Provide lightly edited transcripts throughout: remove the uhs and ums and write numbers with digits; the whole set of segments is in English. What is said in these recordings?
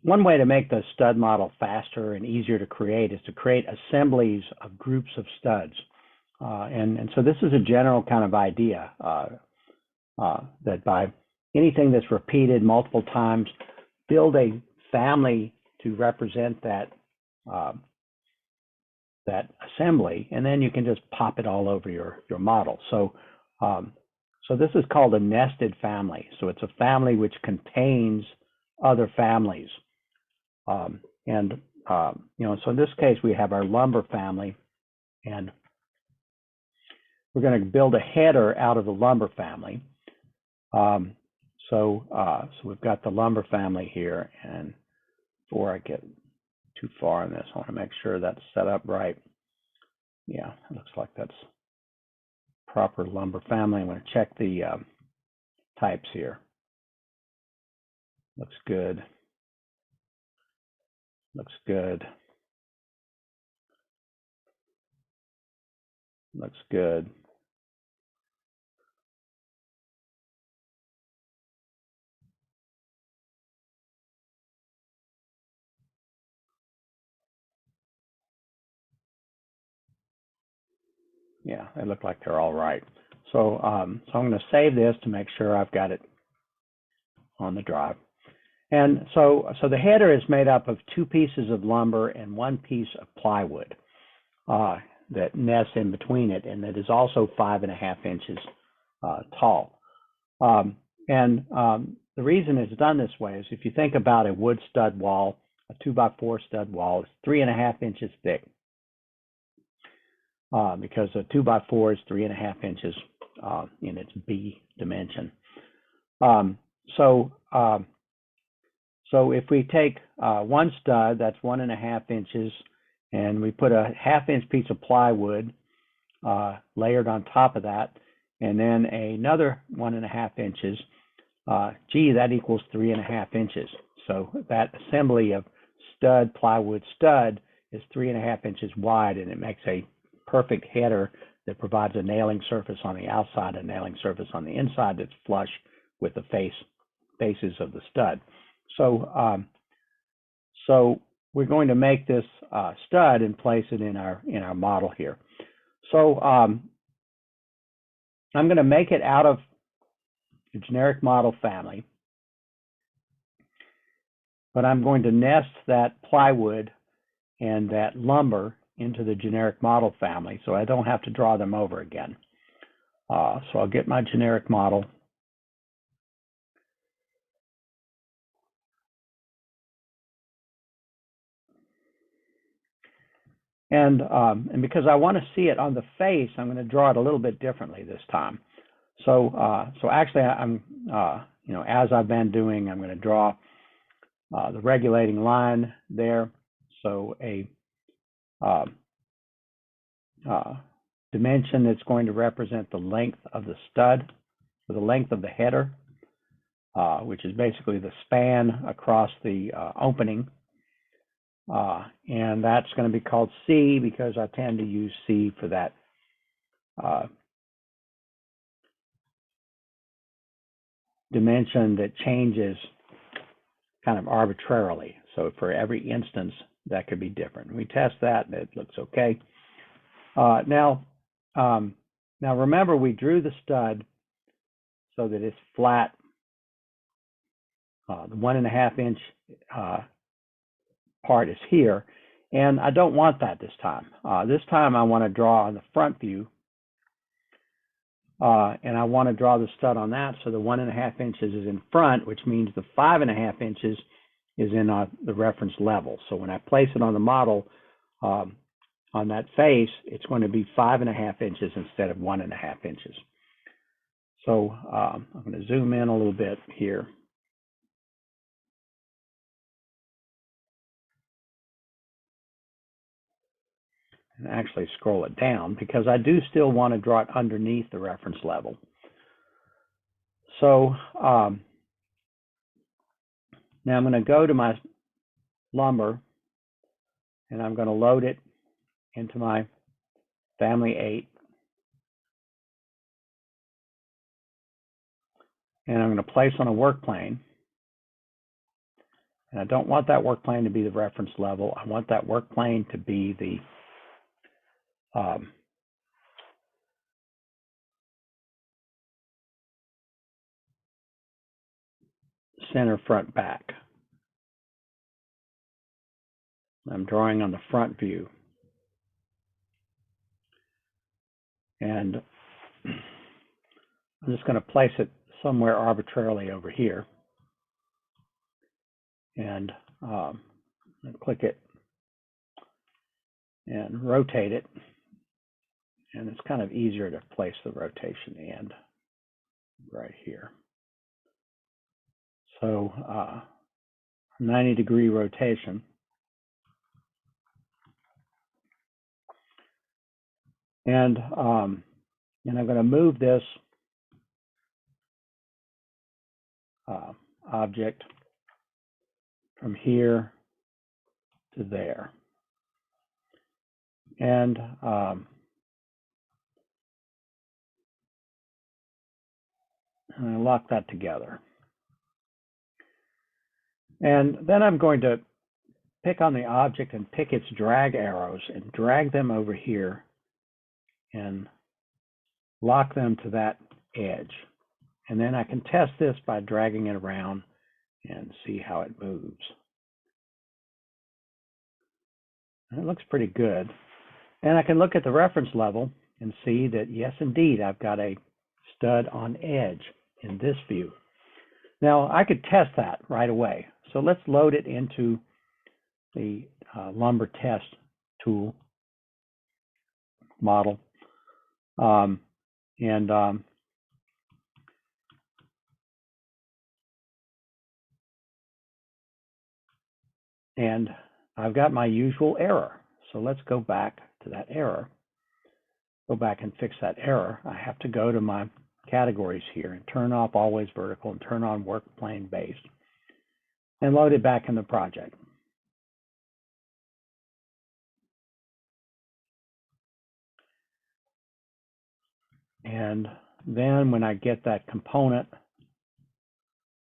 one way to make the stud model faster and easier to create is to create assemblies of groups of studs. And so this is a general kind of idea that by anything that's repeated multiple times, build a family to represent that that assembly, and then you can just pop it all over your model. So this is called a nested family. So it's a family which contains other families. So in this case, we have our lumber family, and we're going to build a header out of the lumber family. So we've got the lumber family here, and before I get too far in this, I want to make sure that's set up right. Yeah, it looks like that's proper lumber family. I'm going to check the types here. Looks good. Looks good. Looks good. Yeah, they look like they're all right. So I'm going to save this to make sure I've got it on the drive. And so the header is made up of 2 pieces of lumber and 1 piece of plywood that nests in between it, and that is also 5.5 inches tall. The reason it's done this way is if you think about a wood stud wall, a 2x4 stud wall is 3.5 inches thick. Because a 2x4 is 3.5 inches in its B dimension. So if we take 1 stud, that's 1.5 inches, and we put a 1/2 inch piece of plywood layered on top of that, and then another 1.5 inches, that equals 3.5 inches. So that assembly of stud, plywood, stud is 3.5 inches wide, and it makes a perfect header that provides a nailing surface on the outside, a nailing surface on the inside that's flush with the faces of the stud. So we're going to make this stud and place it in our model here. So I'm going to make it out of the generic model family, but I'm going to nest that plywood and that lumber into the generic model family, so I don't have to draw them over again. So I'll get my generic model. And because I want to see it on the face, I'm going to draw it a little bit differently this time. So actually, I'm as I've been doing, I'm going to draw the regulating line there. So a dimension that's going to represent the length of the stud, or the length of the header, which is basically the span across the opening. And that's going to be called C because I tend to use C for that dimension that changes kind of arbitrarily. So for every instance, that could be different. We test that, and it looks okay. Now remember, we drew the stud so that it's flat. The 1.5 inch part is here, and I don't want that this time. This time I want to draw on the front view, and I want to draw the stud on that, so the 1.5 inches is in front, which means the 5.5 inches is in the reference level. So when I place it on the model, on that face, it's going to be 5.5 inches instead of 1.5 inches. So I'm going to zoom in a little bit here. And actually scroll it down because I do still want to draw it underneath the reference level. So now I'm going to go to my lumber, and I'm going to load it into my family 8. And I'm going to place on a work plane. And I don't want that work plane to be the reference level. I want that work plane to be the center front back. I'm drawing on the front view. And I'm just going to place it somewhere arbitrarily over here. And click it and rotate it. And it's kind of easier to place the rotation and right here. So 90-degree rotation. And I'm going to move this object from here to there. And I lock that together. And then I'm going to pick on the object and pick its drag arrows and drag them over here and lock them to that edge. And then I can test this by dragging it around and see how it moves. And it looks pretty good. And I can look at the reference level and see that, yes, indeed, I've got a stud on edge in this view. Now, I could test that right away. So let's load it into the lumber test tool model. And I've got my usual error. So let's go back to that error. Go back and fix that error. I have to go to my categories here and turn off always vertical and turn on work plane base and load it back in the project. And then when I get that component,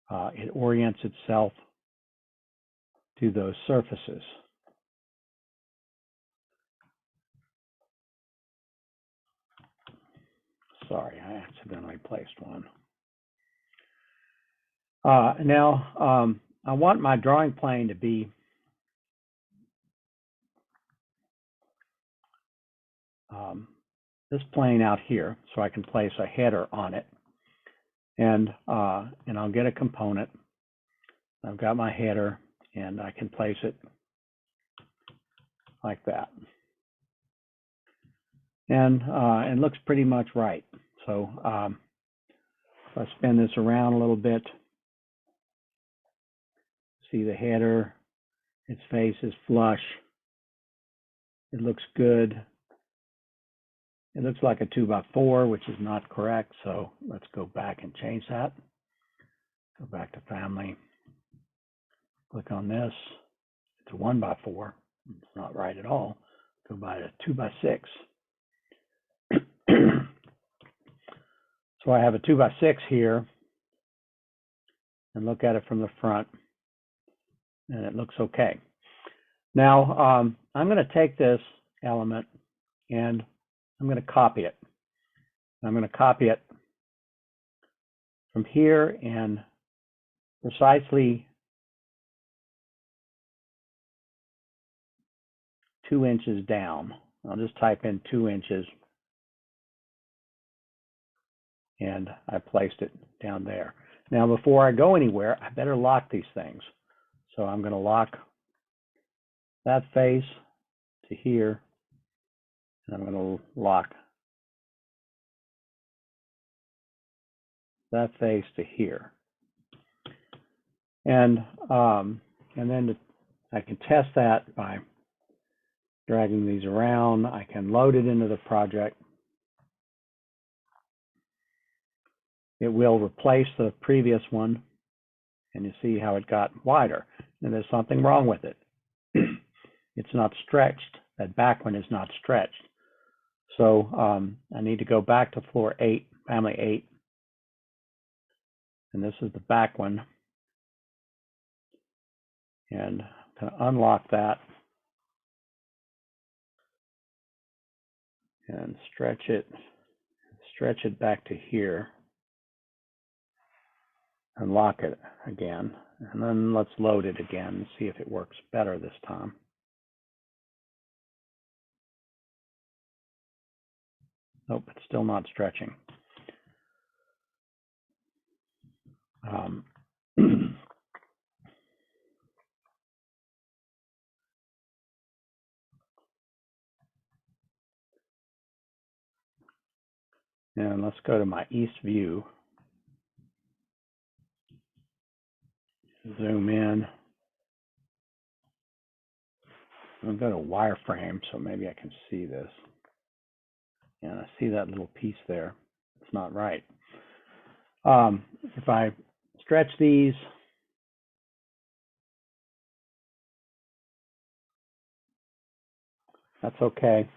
it orients itself to those surfaces. Sorry, I accidentally placed one. Now, I want my drawing plane to be this plane out here, so I can place a header on it. And I'll get a component. I've got my header, and I can place it like that. And it looks pretty much right. So if I spin this around a little bit, see the header, its face is flush. It looks good. It looks like a 2x4, which is not correct. So let's go back and change that. Go back to family. Click on this. It's a 1x4. It's not right at all. Go by a 2x6. So I have a 2x6 here, and look at it from the front, and it looks okay. Now I'm going to take this element and I'm going to copy it. I'm going to copy it from here and precisely 2 inches down. I'll just type in 2 inches. And I placed it down there. Now, before I go anywhere, I better lock these things. So I'm going to lock that face to here, and I'm going to lock that face to here. And then I can test that by dragging these around. I can load it into the project. It will replace the previous one, and you see how it got wider. And there's something wrong with it. It's not stretched. That back one is not stretched. So I need to go back to floor 8, family 8. And this is the back one. And I'm going to unlock that and stretch it back to here. Unlock it again, and then let's load it again and see if it works better this time. Nope, it's still not stretching. And let's go to my east view. Zoom in. I'm going to go to wireframe so maybe I can see this. And I see that little piece there. It's not right. If I stretch these, that's okay.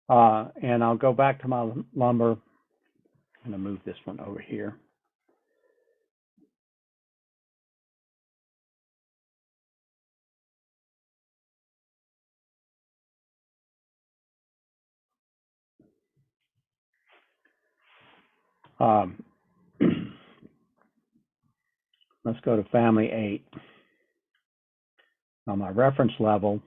And I'll go back to my lumber. I'm going to move this one over here. Let's go to family 8. On my reference level,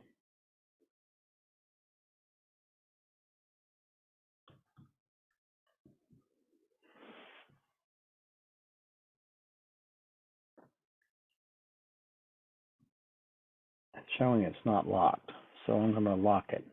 it's showing it's not locked, so I'm going to lock it.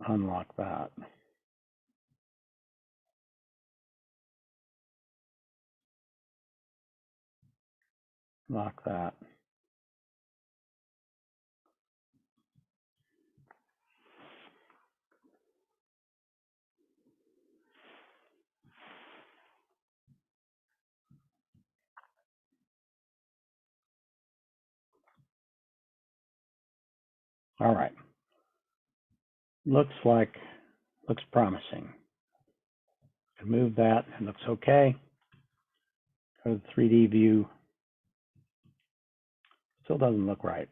Unlock that. Lock that. All right. Looks promising. Move that. It looks okay. Go to the 3D view. Still doesn't look right.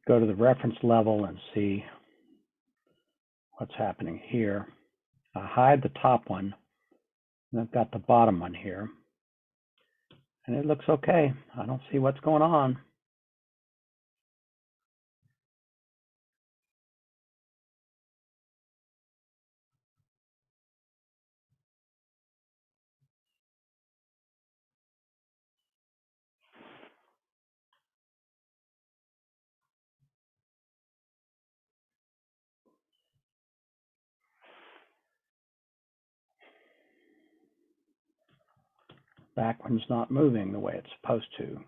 Go to the reference level and see what's happening here. I hide the top one, and I've got the bottom one here. And it looks okay. I don't see what's going on. Back one's not moving the way it's supposed to.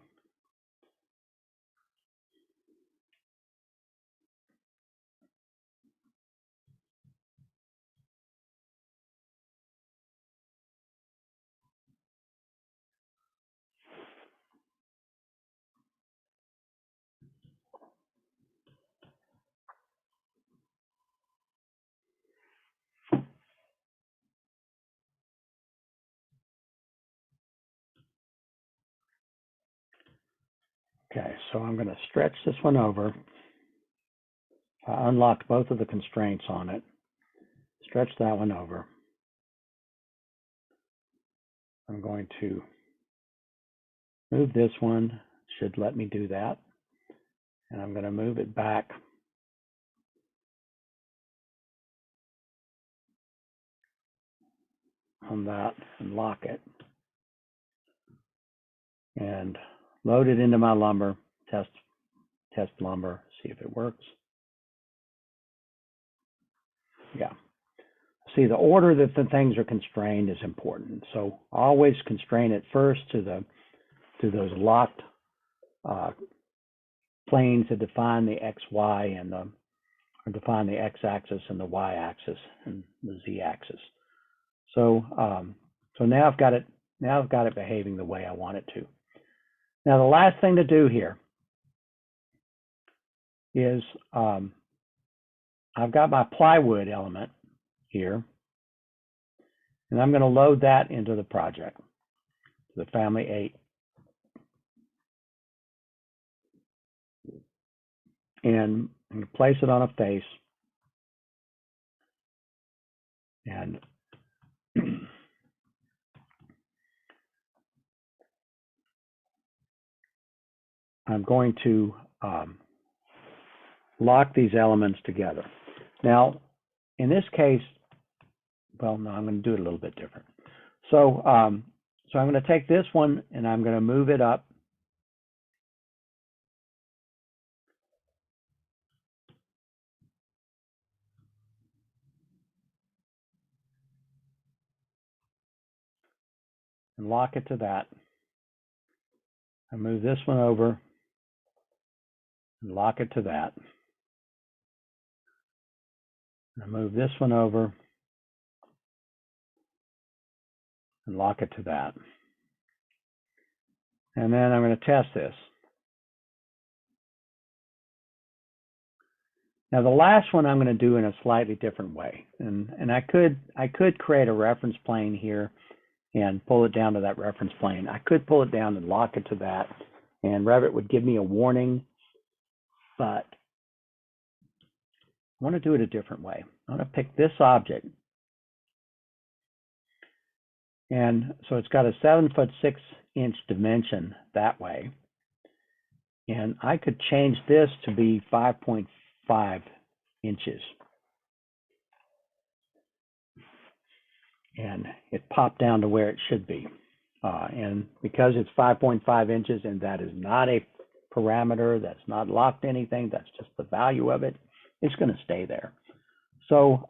Okay, so I'm going to stretch this one over. I unlocked both of the constraints on it. Stretch that one over. I'm going to move this one. Should let me do that. And I'm going to move it back on that and lock it. And load it into my lumber, test lumber, see if it works. Yeah. See, the order that the things are constrained is important. So always constrain it first to those locked planes that define the X, Y, and or define the X-axis and the Y-axis and the Z-axis. So so now I've got it behaving the way I want it to. Now the last thing to do here is I've got my plywood element here, and I'm going to load that into the project, the family 8. And I'm going to place it on a face, and I'm going to lock these elements together. Now, in this case, well, no, I'm going to do it a little bit different. So, so I'm going to take this one and I'm going to move it up. And lock it to that. I move this one over and lock it to that. I move this one over and lock it to that. And then I'm going to test this. Now the last one I'm going to do in a slightly different way. And I could create a reference plane here and pull it down to that reference plane. I could pull it down and lock it to that, and Revit would give me a warning, but I want to do it a different way. I want to pick this object. And so it's got a 7'6" dimension that way. And I could change this to be 5.5 inches. And it popped down to where it should be. And because it's 5.5 inches and that is not a parameter, that's not locked to anything, that's just the value of it, it's going to stay there. So,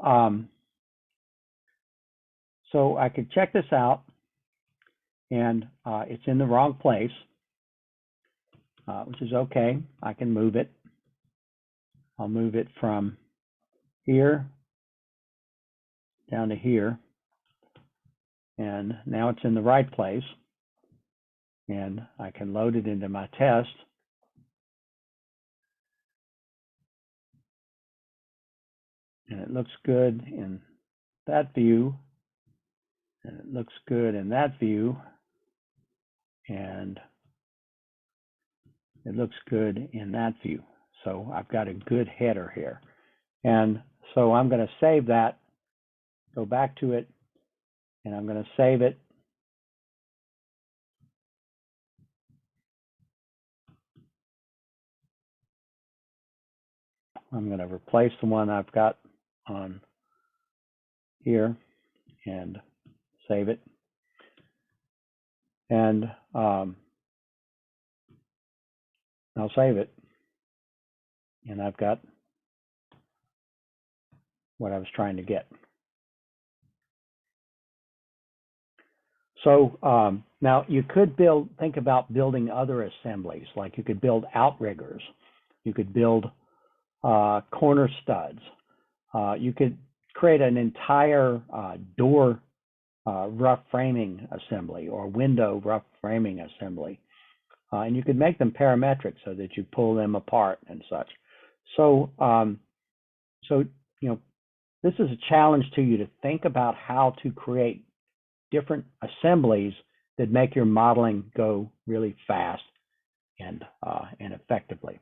so I could check this out, and it's in the wrong place, which is okay. I can move it. I'll move it from here down to here, and now it's in the right place, and I can load it into my test. And it looks good in that view, and it looks good in that view, and it looks good in that view. So I've got a good header here. And so I'm going to save that, go back to it, and I'm going to save it. I'm going to replace the one I've got on here and save it. And I'll save it. And I've got what I was trying to get. So now you could think about building other assemblies, like you could build outriggers, you could build corner studs, you could create an entire door rough framing assembly or window rough framing assembly, and you could make them parametric so that you pull them apart and such. So, so you know, this is a challenge to you to think about how to create different assemblies that make your modeling go really fast and effectively.